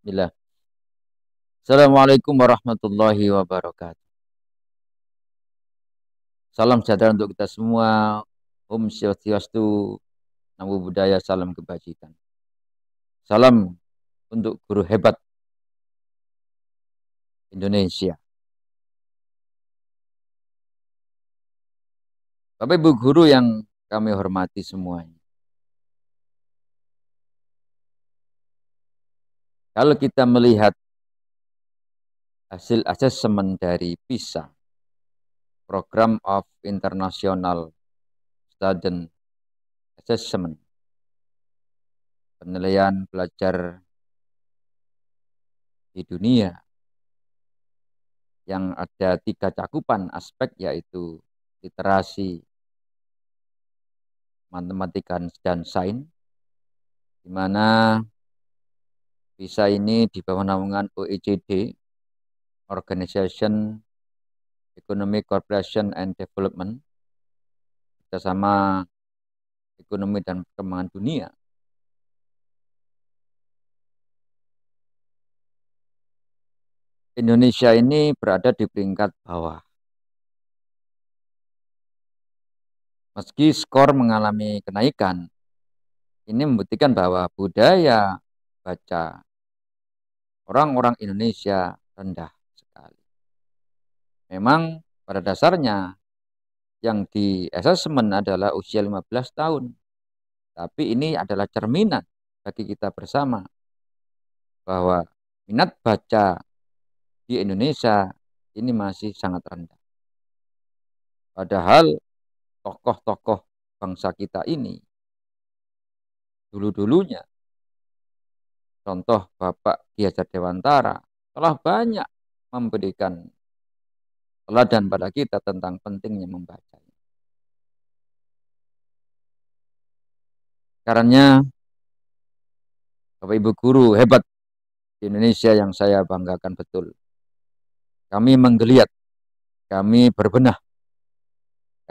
Bismillah. Assalamualaikum warahmatullahi wabarakatuh. Salam sejahtera untuk kita semua. Om Swastiastu, Namo Buddhaya, salam kebajikan. Salam untuk guru hebat Indonesia. Bapak Ibu guru yang kami hormati semuanya. Kalau kita melihat hasil asesmen dari PISA, Program of International Student Assessment, penilaian pelajar di dunia, yang ada 3 cakupan aspek, yaitu literasi, matematika, dan sains, di mana PISA ini di bawah naungan OECD, Organization Economic Cooperation and Development, kerjasama ekonomi dan perkembangan dunia. Indonesia ini berada di peringkat bawah. Meski skor mengalami kenaikan, ini membuktikan bahwa budaya baca orang-orang Indonesia rendah sekali. Memang pada dasarnya yang di asesmen adalah usia 15 tahun. Tapi ini adalah cerminan bagi kita bersama bahwa minat baca di Indonesia ini masih sangat rendah. Padahal tokoh-tokoh bangsa kita ini dulu-dulunya, contoh Bapak Ki Hajar Dewantara, telah banyak memberikan teladan pada kita tentang pentingnya membaca. Karena Bapak Ibu guru hebat di Indonesia yang saya banggakan betul. Kami menggeliat, kami berbenah,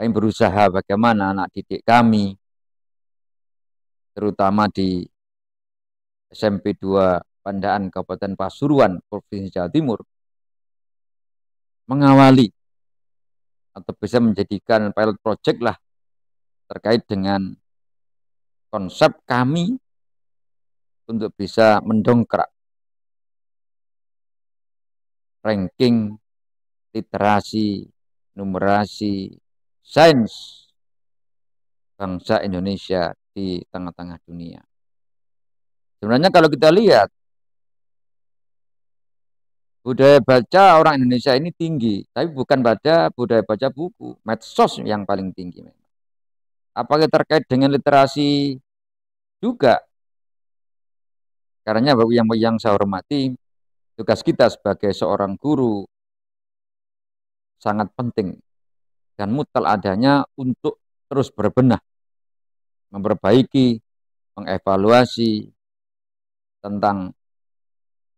kami berusaha bagaimana anak didik kami, terutama di SMP 2 Pandaan Kabupaten Pasuruan, Provinsi Jawa Timur, mengawali atau bisa menjadikan pilot project lah terkait dengan konsep kami untuk bisa mendongkrak ranking literasi, numerasi, sains bangsa Indonesia di tengah-tengah dunia. Sebenarnya kalau kita lihat, budaya baca orang Indonesia ini tinggi, tapi bukan pada budaya baca buku, medsos yang paling tinggi. Apakah terkait dengan literasi juga? Karena yang saya hormati, tugas kita sebagai seorang guru sangat penting dan mutlak adanya untuk terus berbenah, memperbaiki, mengevaluasi tentang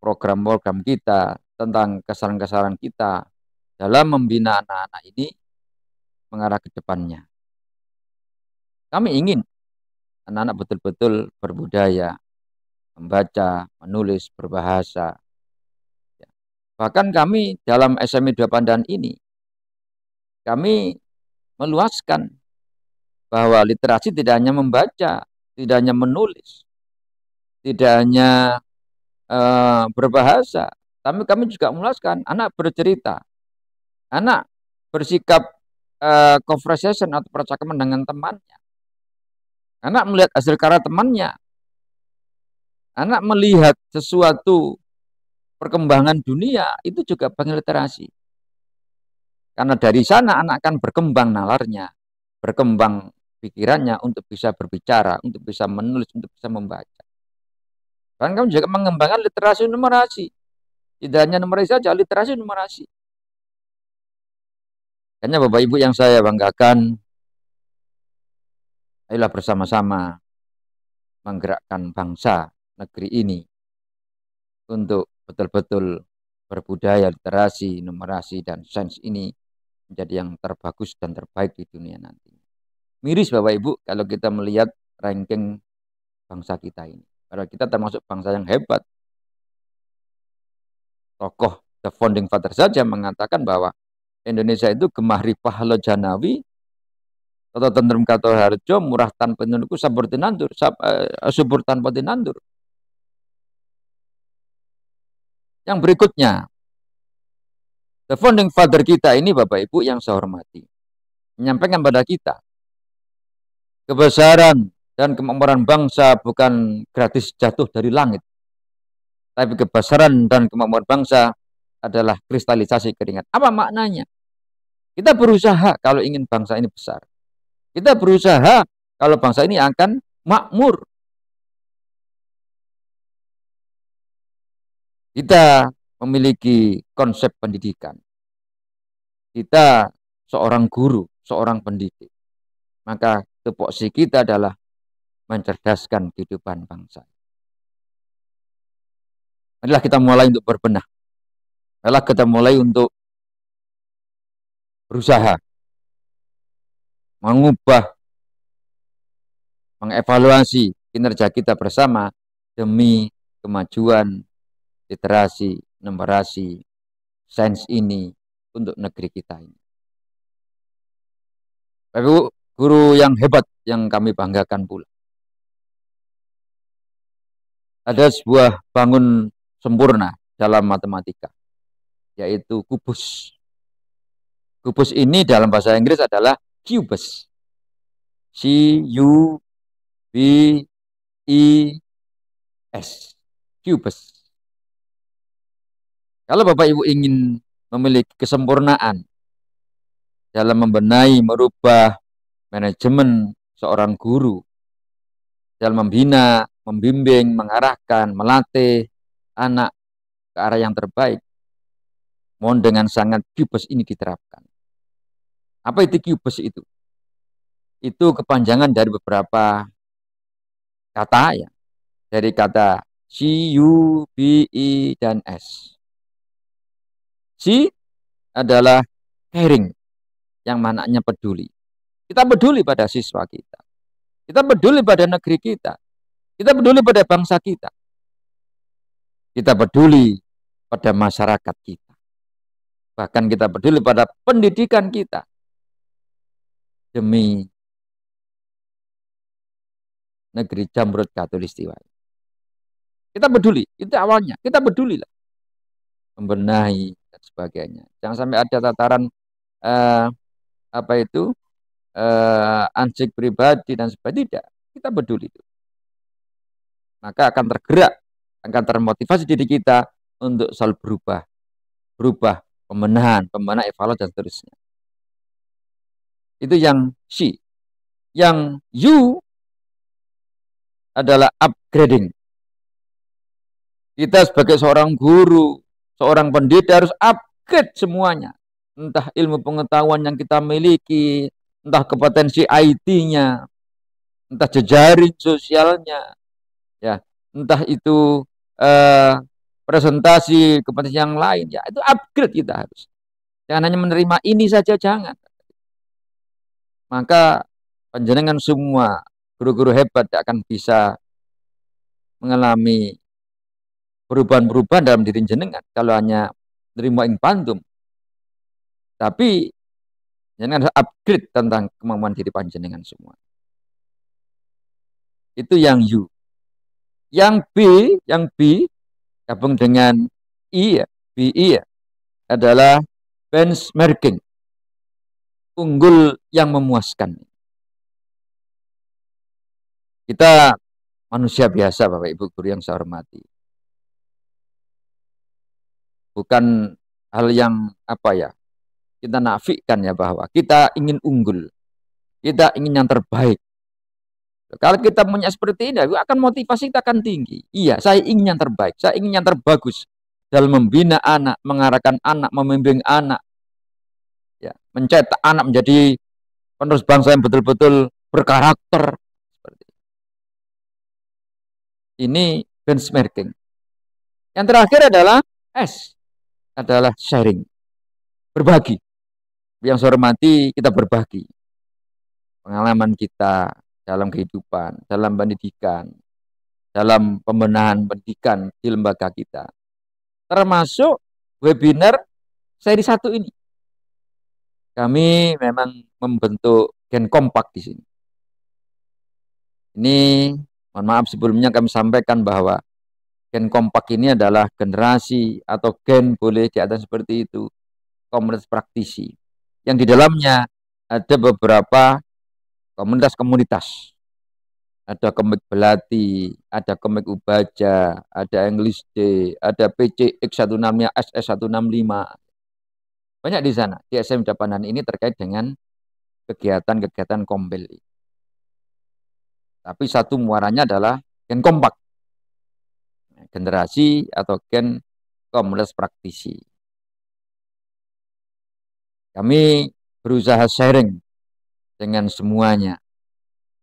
program-program kita, tentang kesalahan-kesalahan kita dalam membina anak-anak ini mengarah ke depannya. Kami ingin anak-anak betul-betul berbudaya, membaca, menulis, berbahasa. Bahkan kami dalam SMI 2 Pandan ini, kami meluaskan bahwa literasi tidak hanya membaca, tidak hanya menulis, tidak hanya berbahasa, tapi kami juga meluaskan anak bercerita, anak bersikap conversation atau percakapan dengan temannya, anak melihat hasil karya temannya, anak melihat sesuatu perkembangan dunia, itu juga bagian literasi. Karena dari sana anak akan berkembang nalarnya, berkembang pikirannya untuk bisa berbicara, untuk bisa menulis, untuk bisa membaca. Dan kamu juga mengembangkan literasi numerasi. Tidak hanya numerasi saja, literasi numerasi. Hanya Bapak Ibu yang saya banggakan, ayolah bersama-sama menggerakkan bangsa negeri ini untuk betul-betul berbudaya, literasi, numerasi, dan sains ini menjadi yang terbagus dan terbaik di dunia nanti. Miris Bapak Ibu kalau kita melihat ranking bangsa kita ini. Karena kita termasuk bangsa yang hebat. tokoh the founding father saja mengatakan bahwa Indonesia itu gemah ripah lojanawi atau tentrem kato harjo murah tanpa tinunduku subur tanpa tinandur. Yang berikutnya, the founding father kita ini Bapak Ibu yang saya hormati menyampaikan pada kita kebesaran dan kemakmuran bangsa bukan gratis jatuh dari langit, tapi kebesaran dan kemakmuran bangsa adalah kristalisasi keringat. Apa maknanya? Kita berusaha kalau ingin bangsa ini besar. Kita berusaha kalau bangsa ini akan makmur. Kita memiliki konsep pendidikan. Kita seorang guru, seorang pendidik. Maka tupoksi kita adalah mencerdaskan kehidupan bangsa. Marilah kita mulai untuk berbenah. Marilah kita mulai untuk berusaha mengubah, mengevaluasi kinerja kita bersama demi kemajuan literasi, numerasi, sains ini untuk negeri kita ini. Bapak Ibu, guru yang hebat yang kami banggakan pula. Ada sebuah bangun sempurna dalam matematika, yaitu kubus. Kubus ini dalam bahasa Inggris adalah cubus. C-U-B-I-S. Cubus. Kalau Bapak Ibu ingin memiliki kesempurnaan dalam membenahi, merubah manajemen seorang guru, dalam membina, membimbing, mengarahkan, melatih anak ke arah yang terbaik, mohon dengan sangat cubus ini diterapkan. Apa itu cubus itu? Itu kepanjangan dari beberapa kata ya. Dari kata C, U, B, I, dan S. C adalah caring, yang maknanya peduli. Kita peduli pada siswa kita. Kita peduli pada negeri kita. Kita peduli pada bangsa kita. Kita peduli pada masyarakat kita. Bahkan kita peduli pada pendidikan kita. Demi negeri Jamrut Khatulistiwa. Kita peduli, itu awalnya. Kita peduli lah. Membenahi dan sebagainya. Jangan sampai ada tataran ansik pribadi dan sebagainya. Tidak. Kita peduli itu. Maka akan tergerak, akan termotivasi diri kita untuk selalu berubah, pembenahan, evaluasi dan seterusnya. Itu yang C. Yang U adalah upgrading. Kita sebagai seorang guru, seorang pendidik harus upgrade semuanya. Entah ilmu pengetahuan yang kita miliki, entah kompetensi IT-nya, entah jejaring sosialnya, ya, entah itu presentasi kompetensi yang lain, ya, itu upgrade kita harus. Jangan hanya menerima ini saja, jangan. Maka panjenengan semua guru-guru hebat akan bisa mengalami perubahan-perubahan dalam diri jenengan kalau hanya menerima ing pandum. Tapi jangan upgrade tentang kemampuan diri panjenengan semua. Itu yang U. Yang B gabung dengan I ya, BI ya, adalah benchmarking. Unggul yang memuaskan. Kita manusia biasa Bapak Ibu guru yang saya hormati. Bukan hal yang kita nafikan ya bahwa kita ingin unggul. Kita ingin yang terbaik. Kalau kita punya seperti ini, akan motivasi kita akan tinggi. Iya, saya ingin yang terbaik. Saya ingin yang terbagus dalam membina anak, mengarahkan anak, membimbing anak. Ya, mencetak anak menjadi penerus bangsa yang betul-betul berkarakter. Seperti ini benchmarking. Yang terakhir adalah S. Adalah sharing. Berbagi. Yang saya hormati, kita berbagi. Pengalaman kita dalam kehidupan, dalam pendidikan, dalam pembenahan pendidikan di lembaga kita. Termasuk webinar seri 1 ini. Kami memang membentuk Gen Kompak di sini. Ini mohon maaf sebelumnya kami sampaikan bahwa Gen Kompak ini adalah generasi atau gen boleh diatas seperti itu, komunitas praktisi. Yang di dalamnya ada beberapa komunitas-komunitas. Ada komik Belati, ada komik Ubaja, ada English Day, ada PCX 165, SS 165. Banyak di sana. Di SM Japanan ini terkait dengan kegiatan-kegiatan Kombel. Tapi satu muaranya adalah Gen Kompak. Generasi atau gen komunitas praktisi. Kami berusaha sharing dengan semuanya.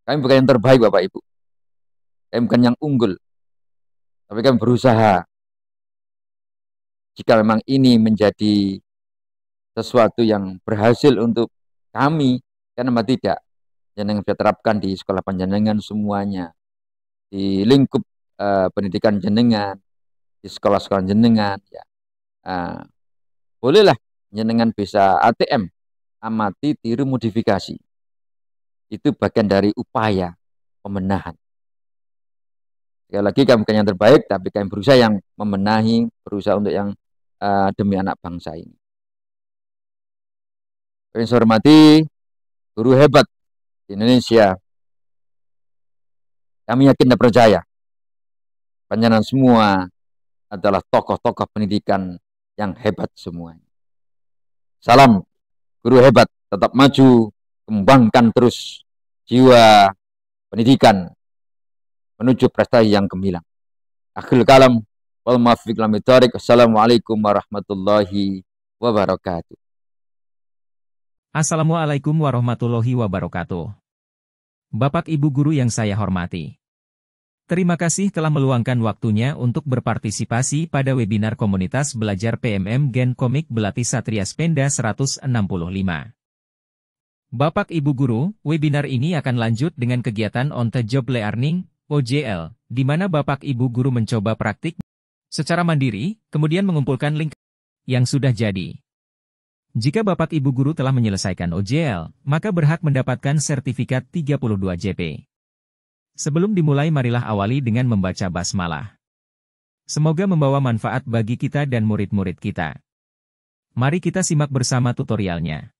Kami bukan yang terbaik Bapak Ibu. Kami bukan yang unggul. Tapi kami berusaha. Jika memang ini menjadi sesuatu yang berhasil untuk kami, kenapa tidak? Yang bisa terapkan di sekolah panjenengan semuanya. Di lingkup pendidikan jenengan, di sekolah-sekolah jenengan. Ya. Bolehlah jenengan bisa ATM, amati, tiru, modifikasi. Itu bagian dari upaya pembenahan. Sekali lagi kami bukan yang terbaik, tapi kami berusaha yang membenahi, berusaha untuk yang demi anak bangsa ini. Yang saya hormati, guru hebat di Indonesia. Kami yakin dan percaya, panjenengan semua adalah tokoh-tokoh pendidikan yang hebat semuanya. Salam guru hebat, tetap maju, kembangkan terus jiwa pendidikan menuju prestasi yang gemilang. Akhirul kalam, wal muwaffiq ila thoriq. Assalamualaikum warahmatullahi wabarakatuh. Assalamualaikum warahmatullahi wabarakatuh. Bapak Ibu guru yang saya hormati. Terima kasih telah meluangkan waktunya untuk berpartisipasi pada webinar komunitas belajar PMM Gen Komik Belati Satria Spenda 165. Bapak Ibu guru, webinar ini akan lanjut dengan kegiatan On the Job Learning, OJL, di mana Bapak Ibu guru mencoba praktik secara mandiri, kemudian mengumpulkan link yang sudah jadi. Jika Bapak Ibu guru telah menyelesaikan OJL, maka berhak mendapatkan sertifikat 32 JP. Sebelum dimulai marilah awali dengan membaca basmalah. Semoga membawa manfaat bagi kita dan murid-murid kita. Mari kita simak bersama tutorialnya.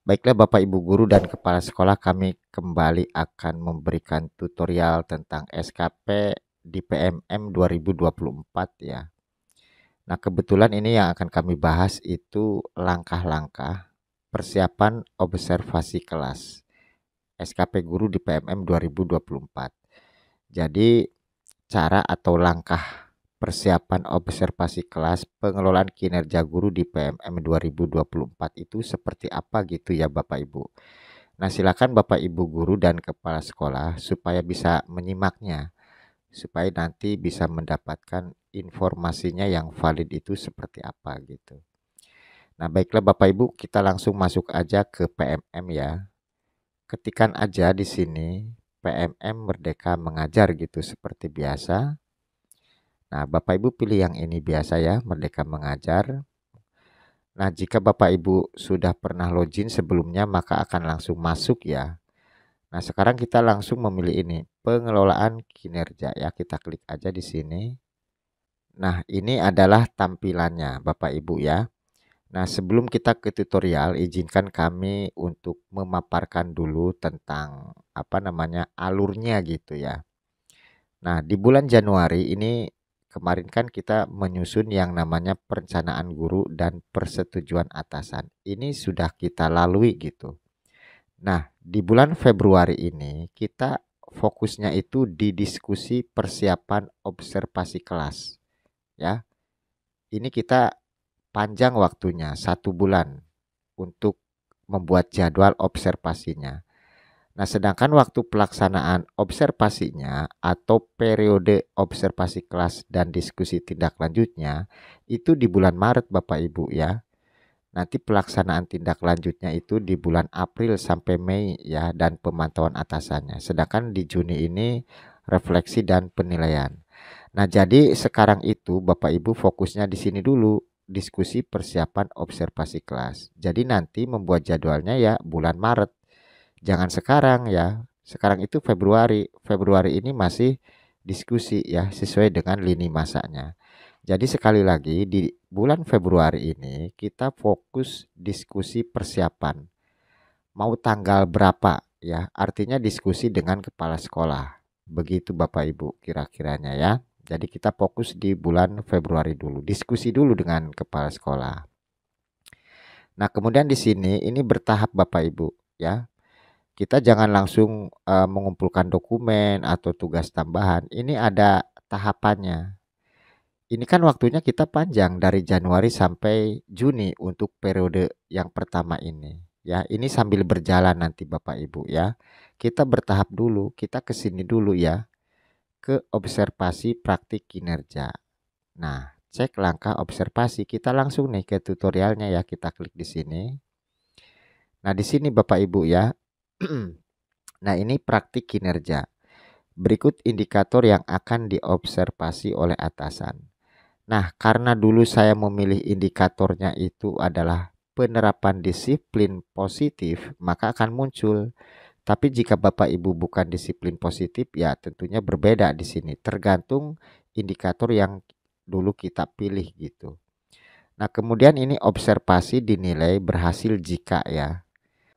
Baiklah Bapak Ibu guru dan kepala sekolah, kami kembali akan memberikan tutorial tentang SKP di PMM 2024 ya. Nah, kebetulan ini yang akan kami bahas itu langkah-langkah persiapan observasi kelas SKP guru di PMM 2024. Jadi, cara atau langkah persiapan observasi kelas pengelolaan kinerja guru di PMM 2024 itu seperti apa gitu ya Bapak Ibu. Nah, silakan Bapak Ibu guru dan kepala sekolah supaya bisa menyimaknya, supaya nanti bisa mendapatkan informasinya yang valid itu seperti apa gitu. Nah, baiklah Bapak Ibu, kita langsung masuk aja ke PMM ya. Ketikkan aja di sini PMM Merdeka Mengajar gitu seperti biasa. Nah, Bapak Ibu pilih yang ini biasa ya, Merdeka Mengajar. Nah, jika Bapak Ibu sudah pernah login sebelumnya, maka akan langsung masuk ya. Nah, sekarang kita langsung memilih ini, pengelolaan kinerja ya. Kita klik aja di sini. Nah, ini adalah tampilannya Bapak Ibu ya. Nah, sebelum kita ke tutorial, izinkan kami untuk memaparkan dulu tentang alurnya gitu ya. Nah, di bulan Januari ini kemarin kan kita menyusun yang namanya perencanaan guru dan persetujuan atasan. Ini sudah kita lalui gitu. Nah, di bulan Februari ini kita fokusnya itu di diskusi persiapan observasi kelas. Ya, ini kita panjang waktunya 1 bulan untuk membuat jadwal observasinya. Nah, sedangkan waktu pelaksanaan observasinya atau periode observasi kelas dan diskusi tindak lanjutnya itu di bulan Maret Bapak Ibu ya. Nanti pelaksanaan tindak lanjutnya itu di bulan April sampai Mei ya, dan pemantauan atasannya. Sedangkan di Juni ini refleksi dan penilaian. Nah, jadi sekarang itu Bapak Ibu fokusnya di sini dulu, diskusi persiapan observasi kelas. Jadi nanti membuat jadwalnya ya bulan Maret. Jangan sekarang ya. Sekarang itu Februari. Februari ini masih diskusi ya sesuai dengan lini masanya. Jadi sekali lagi di bulan Februari ini kita fokus diskusi persiapan. Mau tanggal berapa ya? Artinya diskusi dengan kepala sekolah. Begitu Bapak Ibu kira-kiranya ya. Jadi kita fokus di bulan Februari dulu. Diskusi dulu dengan kepala sekolah. Nah, kemudian di sini ini bertahap Bapak Ibu ya. Kita jangan langsung mengumpulkan dokumen atau tugas tambahan. Ini ada tahapannya. Ini kan waktunya kita panjang dari Januari sampai Juni untuk periode yang pertama ini. Ya, ini sambil berjalan nanti Bapak Ibu ya. Kita bertahap dulu, kita ke sini dulu ya, ke observasi praktik kinerja. Nah, cek langkah observasi. Kita langsung nih ke tutorialnya ya, kita klik di sini. Nah, di sini Bapak Ibu ya. Nah, ini praktik kinerja. Berikut indikator yang akan diobservasi oleh atasan. Nah, karena dulu saya memilih indikatornya itu adalah penerapan disiplin positif, maka akan muncul. Tapi jika Bapak Ibu bukan disiplin positif, ya tentunya berbeda di sini. Tergantung indikator yang dulu kita pilih gitu. Nah, kemudian ini observasi dinilai berhasil jika ya.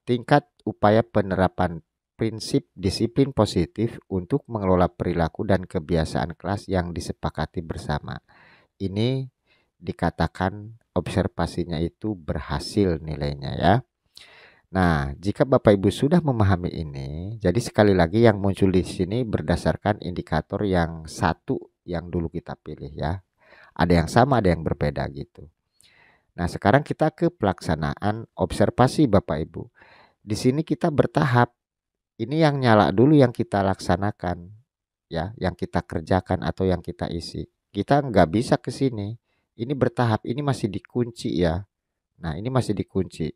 Tingkat upaya penerapan prinsip disiplin positif untuk mengelola perilaku dan kebiasaan kelas yang disepakati bersama. Ini dikatakan observasinya itu berhasil nilainya ya. Nah, jika Bapak Ibu sudah memahami ini, jadi sekali lagi yang muncul di sini berdasarkan indikator yang satu yang dulu kita pilih ya. Ada yang sama, ada yang berbeda gitu. Nah, sekarang kita ke pelaksanaan observasi Bapak Ibu. Di sini kita bertahap. Ini yang nyala dulu yang kita laksanakan ya, yang kita kerjakan atau yang kita isi. Kita nggak bisa ke sini. Ini bertahap, ini masih dikunci ya. Nah, ini masih dikunci.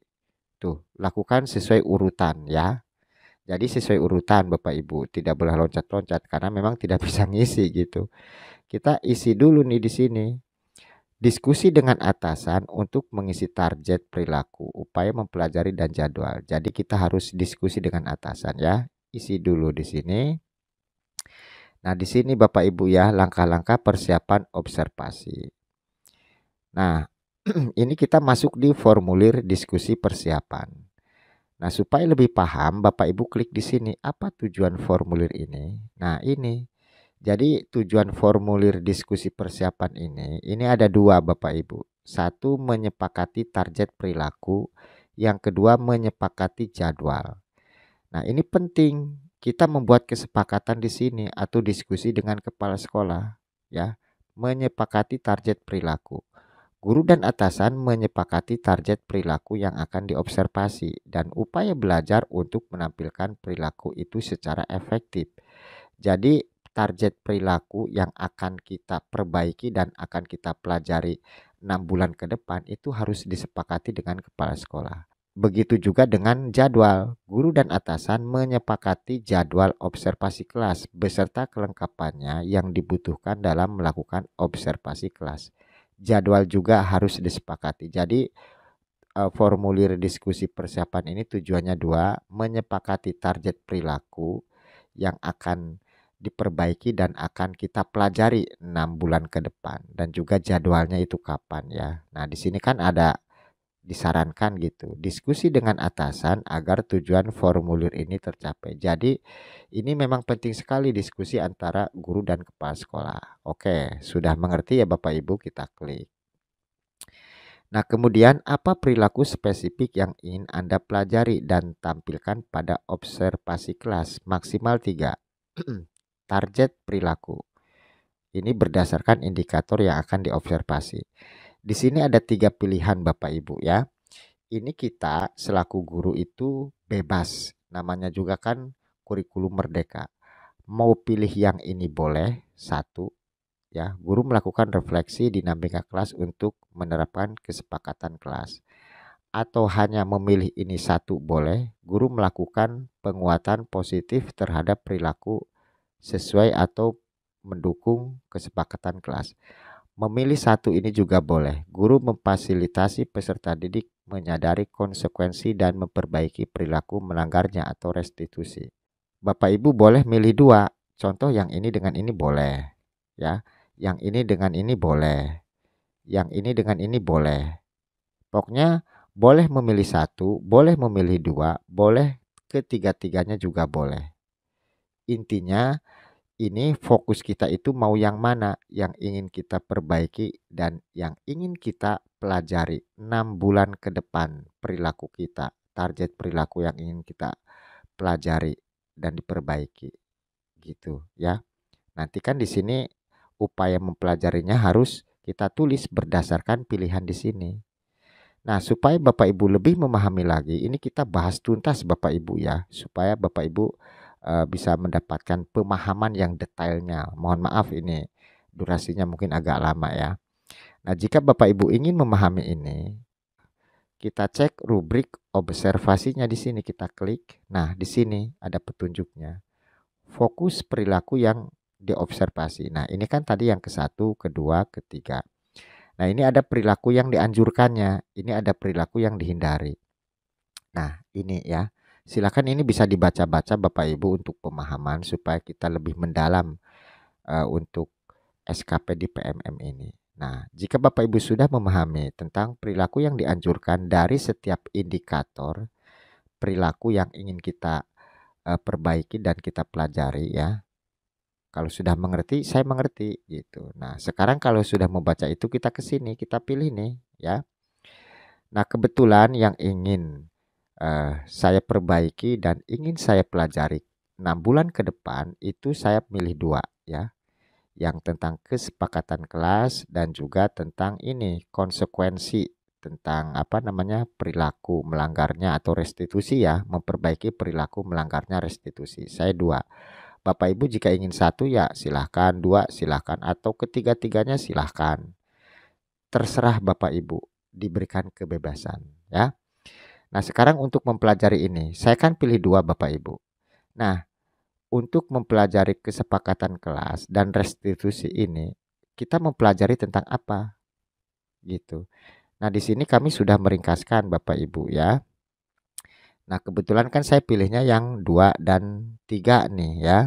Tuh, lakukan sesuai urutan ya. Jadi sesuai urutan Bapak Ibu, tidak boleh loncat-loncat karena memang tidak bisa ngisi gitu. Kita isi dulu nih di sini. Diskusi dengan atasan untuk mengisi target perilaku, upaya mempelajari dan jadwal. Jadi kita harus diskusi dengan atasan ya. Isi dulu di sini. Nah, di sini Bapak Ibu ya, langkah-langkah persiapan observasi. Nah, ini kita masuk di formulir diskusi persiapan. Nah, supaya lebih paham, Bapak Ibu klik di sini. Apa tujuan formulir ini? Nah, ini. Jadi tujuan formulir diskusi persiapan ini ada dua Bapak Ibu. Satu menyepakati target perilaku, yang kedua menyepakati jadwal. Nah, ini penting kita membuat kesepakatan di sini atau diskusi dengan kepala sekolah ya, menyepakati target perilaku. Guru dan atasan menyepakati target perilaku yang akan diobservasi dan upaya belajar untuk menampilkan perilaku itu secara efektif. Jadi target perilaku yang akan kita perbaiki dan akan kita pelajari 6 bulan ke depan itu harus disepakati dengan kepala sekolah. Begitu juga dengan jadwal. Guru dan atasan menyepakati jadwal observasi kelas beserta kelengkapannya yang dibutuhkan dalam melakukan observasi kelas. Jadwal juga harus disepakati. Jadi formulir diskusi persiapan ini tujuannya dua, menyepakati target perilaku yang akan diperbaiki dan akan kita pelajari 6 bulan ke depan dan juga jadwalnya itu kapan ya. Nah, di sini kan ada disarankan gitu, diskusi dengan atasan agar tujuan formulir ini tercapai. Jadi ini memang penting sekali diskusi antara guru dan kepala sekolah. Oke, sudah mengerti ya Bapak Ibu, kita klik. Nah, kemudian apa perilaku spesifik yang ingin Anda pelajari dan tampilkan pada observasi kelas maksimal 3. Target perilaku. Ini berdasarkan indikator yang akan diobservasi. Di sini ada 3 pilihan Bapak Ibu ya. Ini kita selaku guru itu bebas. Namanya juga kan kurikulum merdeka. Mau pilih yang ini boleh, satu. Ya, guru melakukan refleksi dinamika kelas untuk menerapkan kesepakatan kelas. Atau hanya memilih ini satu boleh, guru melakukan penguatan positif terhadap perilaku sesuai atau mendukung kesepakatan kelas. Memilih satu ini juga boleh. Guru memfasilitasi peserta didik menyadari konsekuensi dan memperbaiki perilaku melanggarnya atau restitusi. Bapak Ibu boleh milih dua. Contoh yang ini dengan ini boleh. Ya, yang ini dengan ini boleh. Yang ini dengan ini boleh. Pokoknya boleh memilih satu, boleh memilih dua, boleh ketiga-tiganya juga boleh. Intinya ini fokus kita itu mau yang mana, yang ingin kita perbaiki dan yang ingin kita pelajari 6 bulan ke depan perilaku kita, target perilaku yang ingin kita pelajari dan diperbaiki gitu ya. Nanti kan di sini upaya mempelajarinya harus kita tulis berdasarkan pilihan di sini. Nah, supaya Bapak Ibu lebih memahami lagi, ini kita bahas tuntas Bapak Ibu ya, supaya Bapak Ibu bisa mendapatkan pemahaman yang detailnya. Mohon maaf ini durasinya mungkin agak lama ya. Nah, jika Bapak Ibu ingin memahami ini, kita cek rubrik observasinya di sini, kita klik. Nah, di sini ada petunjuknya. Fokus perilaku yang diobservasi. Nah, ini kan tadi yang ke-1, kedua, ketiga. Nah, ini ada perilaku yang dianjurkannya, ini ada perilaku yang dihindari. Nah, ini ya. Silakan ini bisa dibaca-baca Bapak Ibu untuk pemahaman supaya kita lebih mendalam untuk SKP di PMM ini. Nah, jika Bapak Ibu sudah memahami tentang perilaku yang dianjurkan dari setiap indikator perilaku yang ingin kita perbaiki dan kita pelajari ya. Kalau sudah mengerti, saya mengerti gitu. Nah, sekarang kalau sudah membaca itu kita ke sini, kita pilih nih ya. Nah, kebetulan yang ingin saya perbaiki dan ingin saya pelajari 6 bulan ke depan itu saya pilih dua ya. Yang tentang kesepakatan kelas dan juga tentang ini konsekuensi tentang perilaku melanggarnya atau restitusi ya, memperbaiki perilaku melanggarnya restitusi. Saya dua. Bapak Ibu jika ingin satu ya silahkan, dua silahkan, atau ketiga-tiganya silahkan. Terserah Bapak Ibu, diberikan kebebasan ya. Nah, sekarang untuk mempelajari ini, saya kan pilih dua Bapak Ibu. Nah, untuk mempelajari kesepakatan kelas dan restitusi ini, kita mempelajari tentang apa? Gitu. Nah, di sini kami sudah meringkaskan Bapak Ibu ya. Nah, kebetulan kan saya pilihnya yang 2 dan 3 nih ya.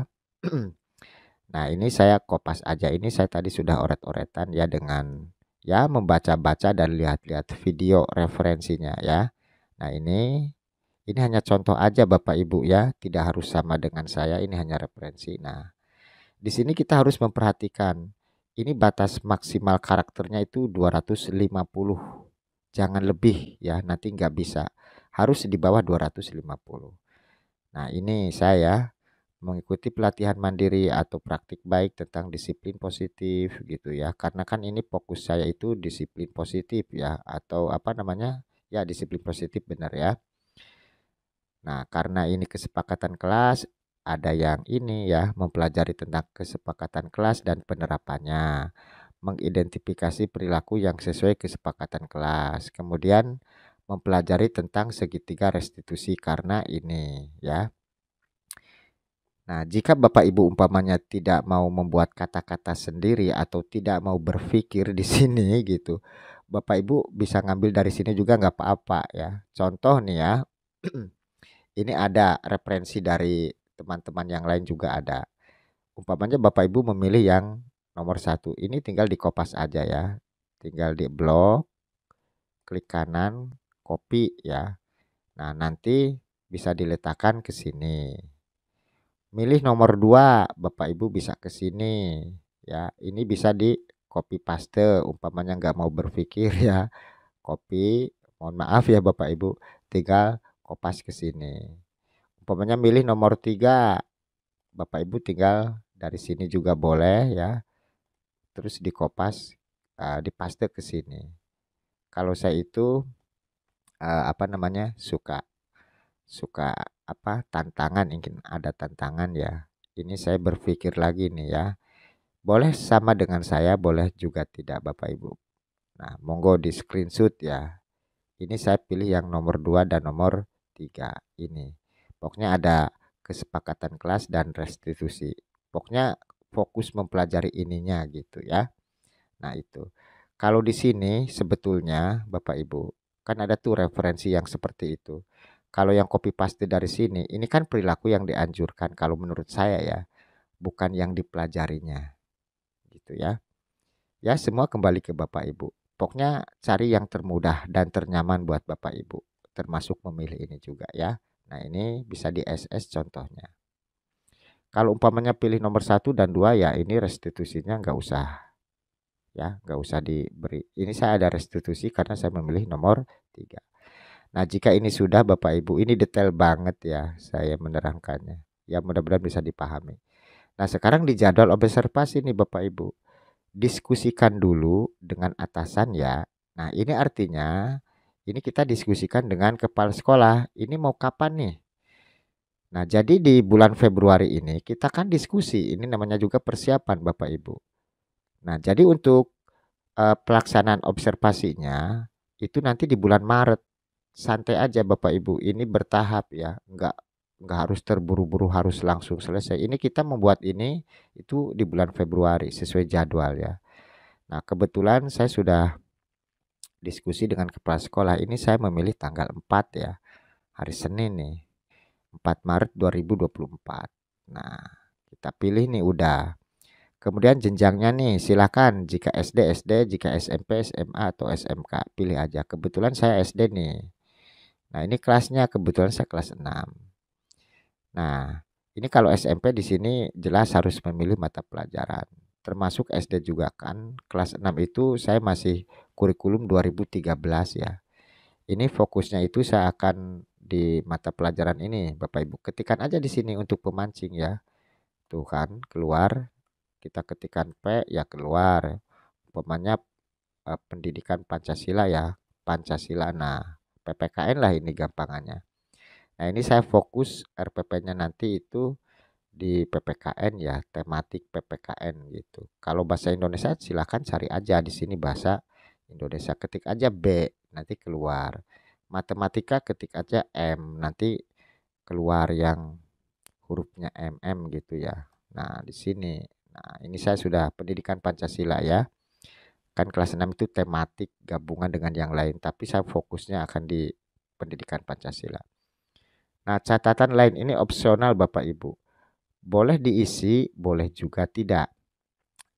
Nah, ini saya kopas aja. Ini saya tadi sudah oret-oretan ya dengan ya membaca-baca dan lihat-lihat video referensinya ya. Nah, ini hanya contoh aja Bapak Ibu ya, tidak harus sama dengan saya, ini hanya referensi. Nah, di sini kita harus memperhatikan, ini batas maksimal karakternya itu 250, jangan lebih ya, nanti nggak bisa, harus di bawah 250. Nah, ini saya mengikuti pelatihan mandiri atau praktik baik tentang disiplin positif gitu ya, karena kan ini fokus saya itu disiplin positif ya, atau ya disiplin positif benar ya. Nah, karena ini kesepakatan kelas, ada yang ini ya, mempelajari tentang kesepakatan kelas dan penerapannya, mengidentifikasi perilaku yang sesuai kesepakatan kelas, kemudian mempelajari tentang segitiga restitusi karena ini ya. Nah, jika Bapak Ibu umpamanya tidak mau membuat kata-kata sendiri atau tidak mau berpikir di sini gitu, Bapak Ibu bisa ngambil dari sini juga nggak apa-apa ya. Contoh nih ya. Ini ada referensi dari teman-teman yang lain juga ada. Umpamanya Bapak Ibu memilih yang nomor 1. Ini tinggal di kopas aja ya. Tinggal di blok, klik kanan, copy ya. Nah, nanti bisa diletakkan ke sini. Milih nomor 2, Bapak Ibu bisa ke sini ya. Ini bisa di copy paste, umpamanya nggak mau berpikir ya. Copy, mohon maaf ya Bapak Ibu, tinggal kopas ke sini. Umpamanya milih nomor 3, Bapak Ibu tinggal dari sini juga boleh ya. Terus dikopas, dipaste ke sini. Kalau saya itu suka tantangan, ingin ada tantangan ya. Ini saya berpikir lagi nih ya. Boleh sama dengan saya, boleh juga tidak Bapak Ibu. Nah, monggo di screenshot ya. Ini saya pilih yang nomor 2 dan nomor 3 ini. Pokoknya ada kesepakatan kelas dan restitusi. Pokoknya fokus mempelajari ininya gitu ya. Nah itu. Kalau di sini sebetulnya Bapak Ibu, kan ada tuh referensi yang seperti itu. Kalau yang copy paste dari sini, ini kan perilaku yang dianjurkan kalau menurut saya ya, bukan yang dipelajarinya gitu ya. Ya semua kembali ke Bapak Ibu. Pokoknya cari yang termudah dan ternyaman buat Bapak Ibu, termasuk memilih ini juga ya. Nah ini bisa di SS contohnya. Kalau umpamanya pilih nomor 1 dan 2 ya ini restitusinya nggak usah ya, nggak usah diberi. Ini saya ada restitusi karena saya memilih nomor 3. Nah jika ini sudah Bapak Ibu, ini detail banget ya saya menerangkannya. Ya mudah-mudahan bisa dipahami. Nah sekarang di jadwal observasi nih Bapak Ibu. Diskusikan dulu dengan atasan ya. Nah ini artinya ini kita diskusikan dengan kepala sekolah. Ini mau kapan nih? Nah jadi di bulan Februari ini kita kan diskusi. Ini namanya juga persiapan Bapak Ibu. Nah jadi untuk pelaksanaan observasinya itu nanti di bulan Maret. Santai aja Bapak Ibu. Ini bertahap ya. Enggak harus terburu-buru harus langsung selesai. Ini kita membuat ini itu di bulan Februari sesuai jadwal ya. Nah, kebetulan saya sudah diskusi dengan kepala sekolah. Ini saya memilih tanggal 4 ya. Hari Senin nih. 4 Maret 2024. Nah, kita pilih nih udah. Kemudian jenjangnya nih silakan jika SD, jika SMP, SMA atau SMK pilih aja. Kebetulan saya SD nih. Nah, ini kelasnya kebetulan saya kelas 6. Nah, ini kalau SMP di sini jelas harus memilih mata pelajaran. Termasuk SD juga kan. Kelas 6 itu saya masih kurikulum 2013 ya. Ini fokusnya itu saya akan di mata pelajaran ini Bapak Ibu. Ketikkan aja di sini untuk pemancing ya. Tuh kan keluar. Kita ketikkan P ya keluar. Umpamanya pendidikan Pancasila ya. Pancasila. Nah, PPKN lah ini gampangannya. Nah, ini saya fokus RPP-nya nanti itu di PPKN ya, tematik PPKN gitu. Kalau bahasa Indonesia silakan cari aja di sini bahasa Indonesia, ketik aja B nanti keluar. Matematika ketik aja M nanti keluar yang hurufnya MM gitu ya. Nah, di sini. Nah, ini saya sudah pendidikan Pancasila ya. Kan kelas 6 itu tematik gabungan dengan yang lain, tapi saya fokusnya akan di pendidikan Pancasila. Nah, catatan lain ini opsional Bapak Ibu. Boleh diisi, boleh juga tidak.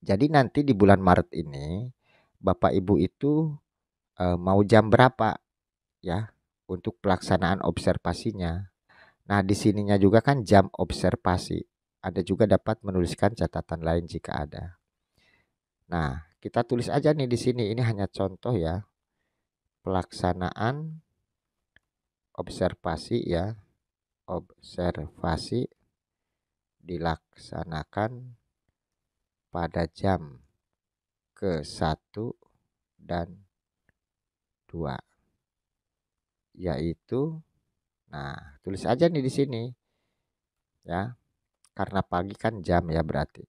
Jadi nanti di bulan Maret ini Bapak Ibu itu mau jam berapa ya untuk pelaksanaan observasinya. Nah, di sininya juga kan jam observasi. Ada juga dapat menuliskan catatan lain jika ada. Nah, kita tulis aja nih di sini. Ini hanya contoh ya. Pelaksanaan observasi ya. Observasi dilaksanakan pada jam ke-1 dan 2 yaitu nah tulis aja nih di sini ya karena pagi kan jam ya berarti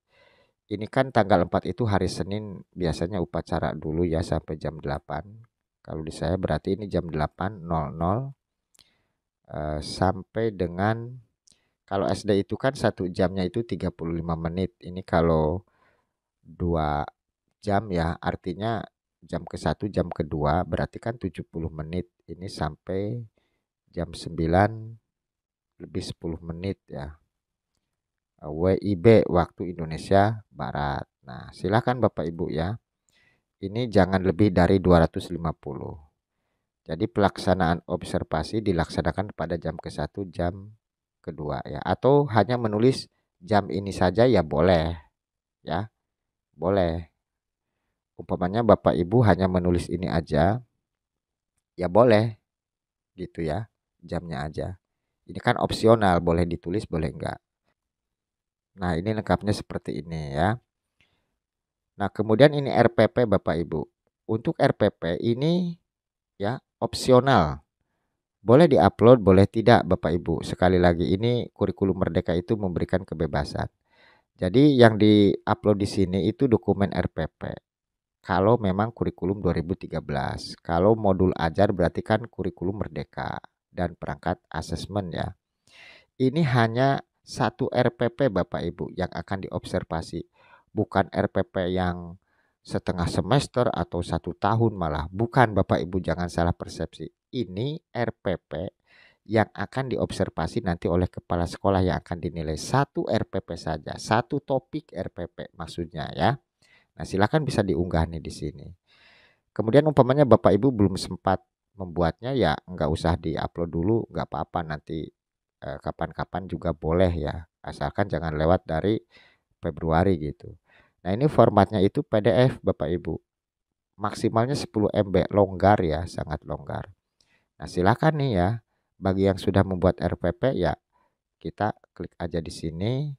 ini kan tanggal 4 itu hari Senin biasanya upacara dulu ya sampai jam 8 kalau di saya berarti ini jam 8.00 sampai dengan kalau SD itu kan 1 jamnya itu 35 menit ini kalau 2 jam ya artinya jam ke-1 jam kedua berarti kan 70 menit ini sampai jam 9 lebih 10 menit ya WIB waktu Indonesia Barat. Nah silakan Bapak Ibu ya ini jangan lebih dari 250. Jadi pelaksanaan observasi dilaksanakan pada jam ke-1 jam kedua ya atau hanya menulis jam ini saja ya boleh ya boleh. Umpamanya Bapak Ibu hanya menulis ini aja, ya boleh gitu ya, jamnya aja. Ini kan opsional, boleh ditulis, boleh enggak. Nah ini lengkapnya seperti ini ya. Nah kemudian ini RPP Bapak Ibu. Untuk RPP ini ya opsional. Boleh diupload, boleh tidak Bapak Ibu. Sekali lagi ini kurikulum merdeka itu memberikan kebebasan. Jadi yang diupload di sini itu dokumen RPP. Kalau memang kurikulum 2013. Kalau modul ajar berarti kan kurikulum merdeka dan perangkat asesmen ya. Ini hanya 1 RPP Bapak Ibu yang akan diobservasi. bukan RPP yang setengah semester atau 1 tahun malah. Bukan Bapak Ibu, jangan salah persepsi. Ini RPP yang akan diobservasi nanti oleh kepala sekolah yang akan dinilai. 1 RPP saja, 1 topik RPP maksudnya ya. Nah silakan bisa diunggah nih di sini. Kemudian umpamanya Bapak Ibu belum sempat membuatnya ya nggak usah diupload dulu, nggak apa-apa nanti kapan-kapan juga boleh ya. Asalkan jangan lewat dari Februari gitu. Nah ini formatnya itu PDF Bapak Ibu. Maksimalnya 10 MB, longgar ya, sangat longgar. Nah silakan nih ya, bagi yang sudah membuat RPP ya kita klik aja di sini.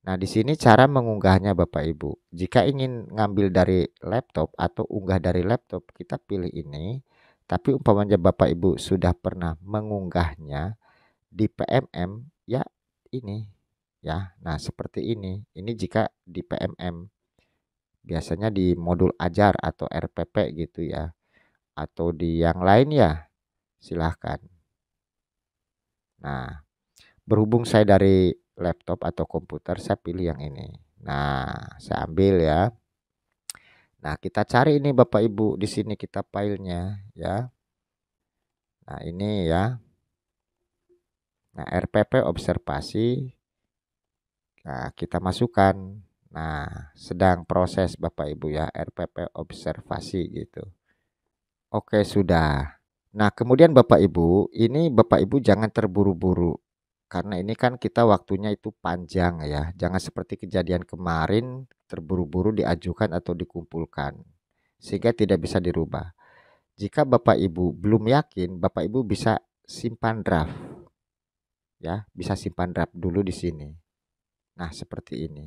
Nah di sini cara mengunggahnya Bapak Ibu. Jika ingin ngambil dari laptop atau unggah dari laptop, kita pilih ini. Tapi umpamanya Bapak Ibu sudah pernah mengunggahnya di PMM ya ini ya. Nah seperti ini. Ini jika di PMM. Biasanya di modul ajar atau RPP gitu ya. Atau di yang lain ya silahkan. Nah berhubung saya dari laptop atau komputer, saya pilih yang ini. Nah saya ambil ya. Nah kita cari ini Bapak Ibu, di sini kita filenya ya. Nah ini ya. Nah RPP observasi. Nah kita masukkan. Nah sedang proses Bapak Ibu ya, RPP observasi gitu. Oke sudah. Nah kemudian Bapak Ibu, ini Bapak Ibu jangan terburu-buru. Karena ini kan kita waktunya itu panjang ya. Jangan seperti kejadian kemarin terburu-buru diajukan atau dikumpulkan. Sehingga tidak bisa dirubah. Jika Bapak Ibu belum yakin, Bapak Ibu bisa simpan draft. Ya, bisa simpan draft dulu di sini. Nah, seperti ini.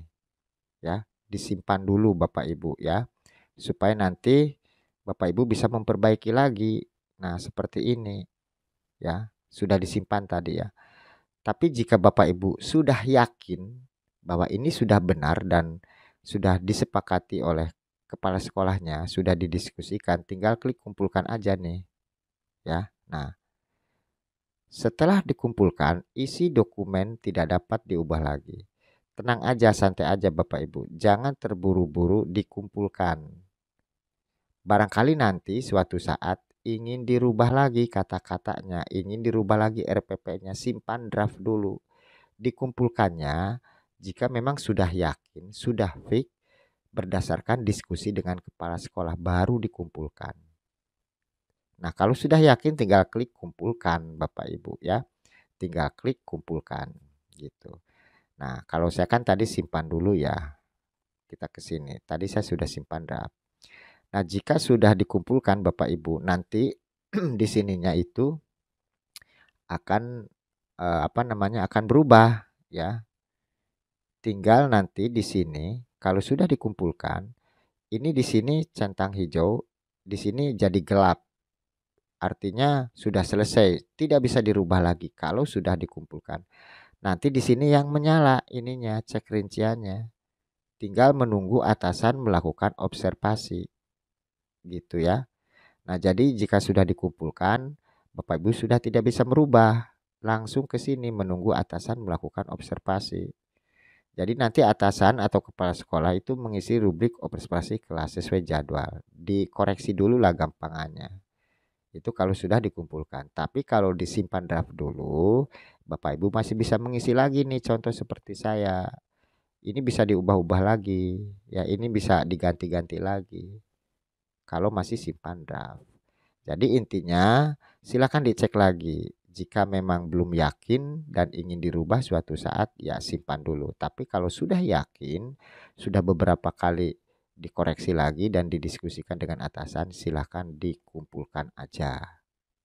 Ya, disimpan dulu Bapak Ibu ya. Supaya nanti Bapak Ibu bisa memperbaiki lagi. Nah, seperti ini. Ya, sudah disimpan tadi ya. Tapi jika Bapak Ibu sudah yakin bahwa ini sudah benar dan sudah disepakati oleh kepala sekolahnya, sudah didiskusikan, tinggal klik kumpulkan aja nih. Ya. Nah, setelah dikumpulkan, isi dokumen tidak dapat diubah lagi. Tenang aja, santai aja Bapak Ibu. Jangan terburu-buru dikumpulkan. Barangkali nanti suatu saat ingin dirubah lagi kata-katanya, ingin dirubah lagi RPP-nya, simpan draft dulu. Dikumpulkannya jika memang sudah yakin, sudah fix berdasarkan diskusi dengan kepala sekolah baru dikumpulkan. Nah, kalau sudah yakin tinggal klik kumpulkan Bapak Ibu ya. Tinggal klik kumpulkan gitu. Nah, kalau saya kan tadi simpan dulu ya. Kita ke sini. Tadi saya sudah simpan draft. Nah, jika sudah dikumpulkan Bapak Ibu, nanti di sininya itu akan akan berubah ya. Tinggal nanti di sini kalau sudah dikumpulkan, ini di sini centang hijau, di sini jadi gelap. Artinya sudah selesai, tidak bisa dirubah lagi kalau sudah dikumpulkan. Nanti di sini yang menyala ininya, cek rinciannya. Tinggal menunggu atasan melakukan observasi. Gitu ya. Nah, jadi jika sudah dikumpulkan, Bapak Ibu sudah tidak bisa merubah. Langsung ke sini menunggu atasan melakukan observasi. Jadi nanti atasan atau kepala sekolah itu mengisi rubrik observasi kelas sesuai jadwal. Dikoreksi dulu lah gampangannya. Itu kalau sudah dikumpulkan. Tapi kalau disimpan draft dulu, Bapak Ibu masih bisa mengisi lagi nih contoh seperti saya. Ini bisa diubah-ubah lagi. Ya ini bisa diganti-ganti lagi. Kalau masih simpan draft. Jadi intinya silakan dicek lagi. Jika memang belum yakin dan ingin dirubah suatu saat ya simpan dulu. Tapi kalau sudah yakin, sudah beberapa kali dikoreksi lagi dan didiskusikan dengan atasan, silakan dikumpulkan aja.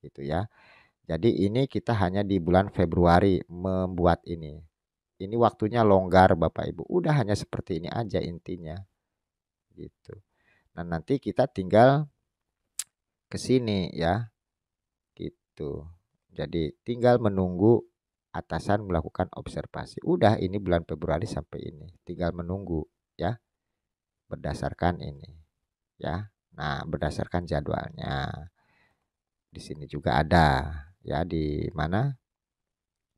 Gitu ya. Jadi ini kita hanya di bulan Februari membuat ini. Ini waktunya longgar Bapak Ibu. Udah hanya seperti ini aja intinya. Gitu. Nah, nanti kita tinggal ke sini ya. Gitu. Jadi tinggal menunggu atasan melakukan observasi. Udah ini bulan Februari sampai ini. Tinggal menunggu ya. Berdasarkan ini ya. Nah, berdasarkan jadwalnya. Di sini juga ada ya, di mana?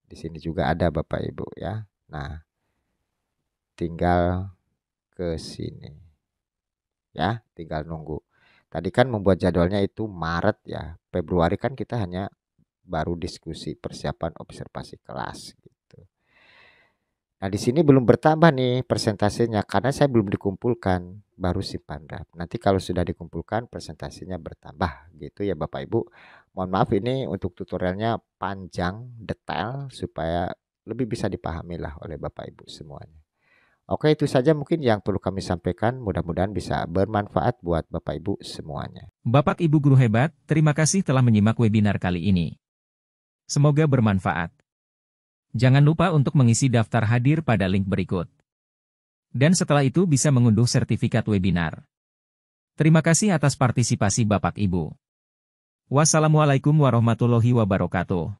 Di sini juga ada Bapak Ibu ya. Nah, tinggal ke sini. Ya, tinggal nunggu. Tadi kan membuat jadwalnya itu Maret ya. Februari kan kita hanya baru diskusi persiapan observasi kelas gitu. Nah, di sini belum bertambah nih persentasenya karena saya belum dikumpulkan, baru simpan draft. Nanti kalau sudah dikumpulkan presentasinya bertambah gitu ya Bapak Ibu. Mohon maaf ini untuk tutorialnya panjang, detail supaya lebih bisa dipahami lah oleh Bapak Ibu semuanya. Oke, itu saja mungkin yang perlu kami sampaikan. Mudah-mudahan bisa bermanfaat buat Bapak Ibu semuanya. Bapak Ibu guru hebat, terima kasih telah menyimak webinar kali ini. Semoga bermanfaat. Jangan lupa untuk mengisi daftar hadir pada link berikut. Dan setelah itu bisa mengunduh sertifikat webinar. Terima kasih atas partisipasi Bapak Ibu. Wassalamualaikum warahmatullahi wabarakatuh.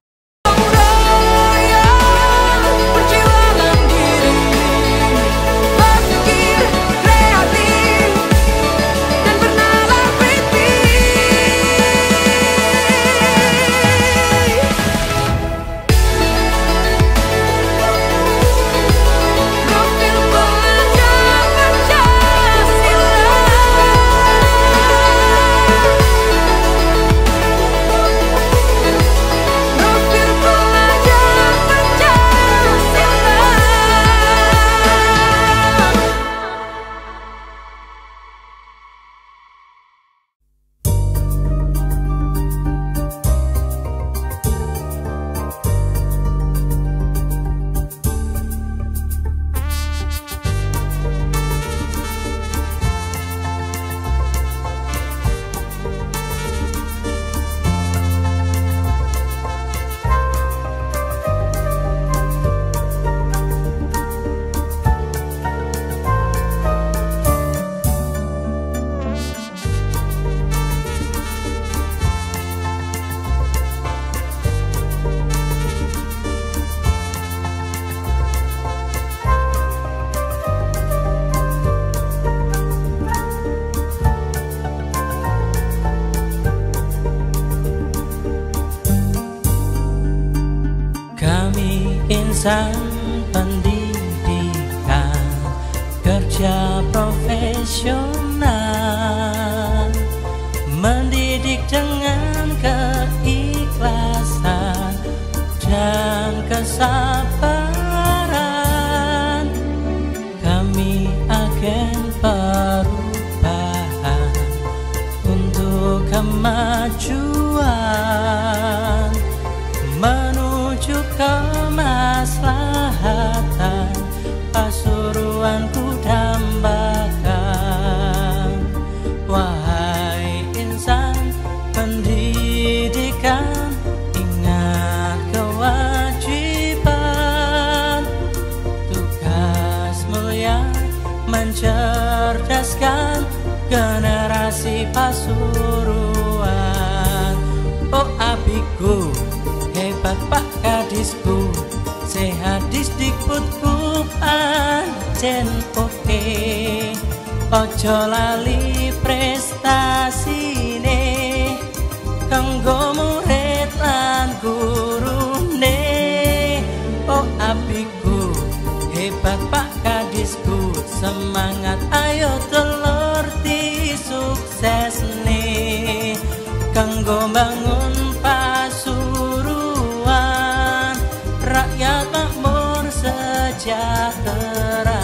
Insan pendidikan kerja profesional, mendidik dengan keikhlasan dan kesabaran. Kami agen perubahan untuk kemajuan, menuju kemaslahatan Pasuruan ku dambakan. Wahai insan pendidikan, ingat kewajiban, tugas mulia mencerdaskan generasi Pasuruan. Oh abiku, hebat Pak Kadisku, sehat Disdikbudku pancen oke. Ojo lali prestasine kanggo murid lan gurune. Oh abiku, hebat Pak Kadisku, semangat ayo telur di sukses nih kanggo bangun Pasuruan, rakyat makmur sejahtera.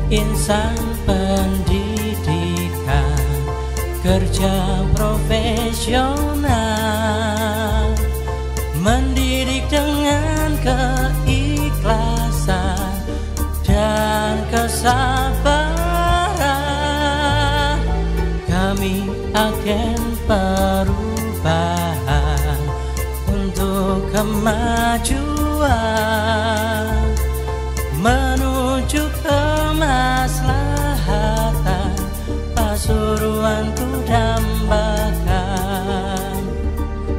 Insan pendidikan kerja profesional, mendidik dengan keikhlasan dan kesabaran. agen perubahan untuk kemajuan, menuju kemaslahatan Pasuruan ku dambakan.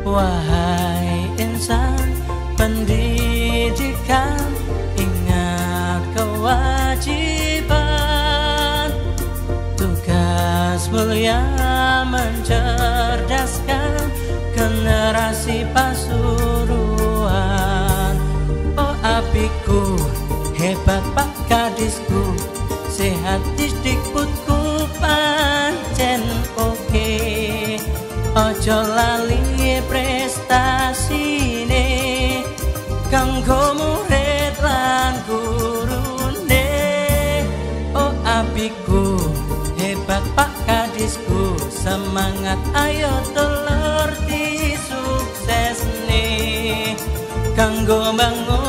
Wahai insan pendidikan, ingat kewajiban, tugas mulia mencerdaskan generasi Pasuruan. Oh apiku, hebat pak gadisku, sehat dikdikbudku pancen oke. Ojo lali prestasine kanggo murid lan gurune. Oh apiku, hebat pak gadisku, semangat ayo telur di sukses nih kanggo bangun